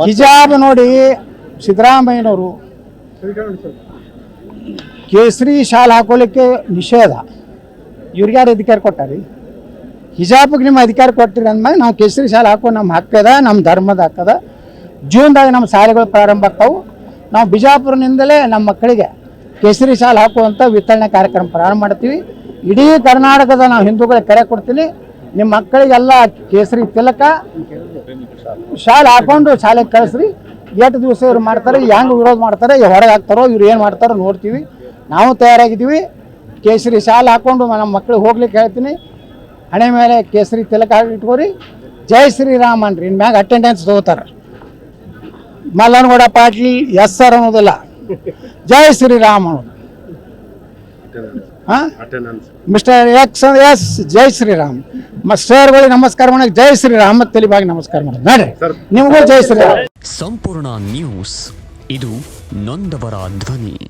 ಹಿಜಾಬ್ ನೋಡಿ, ಸಿದ್ದರಾಮಯ್ಯನವರು ಕೇಸರಿ ಶಾಲ್ ಹಾಕೊಳ್ಳಿಕ್ಕೆ ನಿಷೇಧ, ಇವ್ರಿಗೆ ಯಾರು ಅಧಿಕಾರ ಕೊಟ್ಟಾರಿ? ಹಿಜಾಬ್ಗೆ ನಿಮ್ಮ ಅಧಿಕಾರ ಕೊಟ್ಟಿರಿ ಅಂದ್ಮೇಲೆ ನಾವು ಕೇಸರಿ ಶಾಲೆ ಹಾಕೋ ನಮ್ಮ ಹಕ್ಕದ, ನಮ್ಮ ಧರ್ಮದ ಹಕ್ಕದ. ಜೂನ್ದಾಗ ನಮ್ಮ ಶಾಲೆಗಳು ಪ್ರಾರಂಭ ಆಗ್ತಾವೆ. ನಾವು ಬಿಜಾಪುರನಿಂದಲೇ ನಮ್ಮ ಮಕ್ಕಳಿಗೆ ಕೇಸರಿ ಶಾಲೆ ಹಾಕುವಂಥ ವಿತರಣೆ ಕಾರ್ಯಕ್ರಮ ಪ್ರಾರಂಭ ಮಾಡ್ತೀವಿ. ಇಡೀ ಕರ್ನಾಟಕದ ನಾವು ಹಿಂದೂಗಳಿಗೆ ಕರೆ ಕೊಡ್ತೀನಿ, ನಿಮ್ಮ ಮಕ್ಕಳಿಗೆಲ್ಲ ಕೇಸರಿ ತಿಲಕ ಶಾಲೆ ಹಾಕೊಂಡು ಶಾಲೆಗೆ ಕಳಿಸ್ರಿ. ಎಷ್ಟು ದಿವಸ ಇವ್ರು ಮಾಡ್ತಾರೆ, ಹೆಂಗೆ ವಿರೋಧ ಮಾಡ್ತಾರೆ, ಹೊರಗೆ ಹಾಕ್ತಾರೋ, ಇವ್ರು ಏನು ಮಾಡ್ತಾರೋ ನೋಡ್ತೀವಿ. ನಾವು ತಯಾರಾಗಿದ್ದೀವಿ. ಕೇಸರಿ ಶಾಲೆ ಹಾಕ್ಕೊಂಡು ನಮ್ಮ ಮಕ್ಕಳಿಗೆ ಹೋಗ್ಲಿಕ್ಕೆ ಹೇಳ್ತೀನಿ. ಹಣೆ ಮೇಲೆ ಕೇಸರಿ ತಿಲಕ ಇಟ್ಕೋರಿ. ಜೈ ಶ್ರೀರಾಮ್ ಅನ್ರಿ. ಇನ್ಮ್ಯಾಗ ಅಟೆಂಡೆನ್ಸ್ ತಗೋತಾರೆ. ಮಲ್ಲನಗೌಡ ಪಾಟೀಲ್ ಎಸ್ ಸರ್ ಅನ್ನೋದಿಲ್ಲ, ಜೈ ಶ್ರೀರಾಮ್ ಅನ್ನೋದು. ಮಿಸ್ಟರ್ ಎಸ್ ಜೈ ಶ್ರೀರಾಮ್. ಸರ್ಗಳಿಗೆ ನಮಸ್ಕಾರ ಮಾಡೋಕೆ ಜೈ ಶ್ರೀರಾಮ್ ಮತ್ತೆ ತಲೆಬಾಗಿ ನಮಸ್ಕಾರ ಮಾಡೋದು. ನೋಡ್ರಿ, ನಿಮಗೂ ಜೈ ಶ್ರೀರಾಮ್. ಸಂಪೂರ್ಣ ನ್ಯೂಸ್, ಇದು ನೊಂದವರ ಧ್ವನಿ.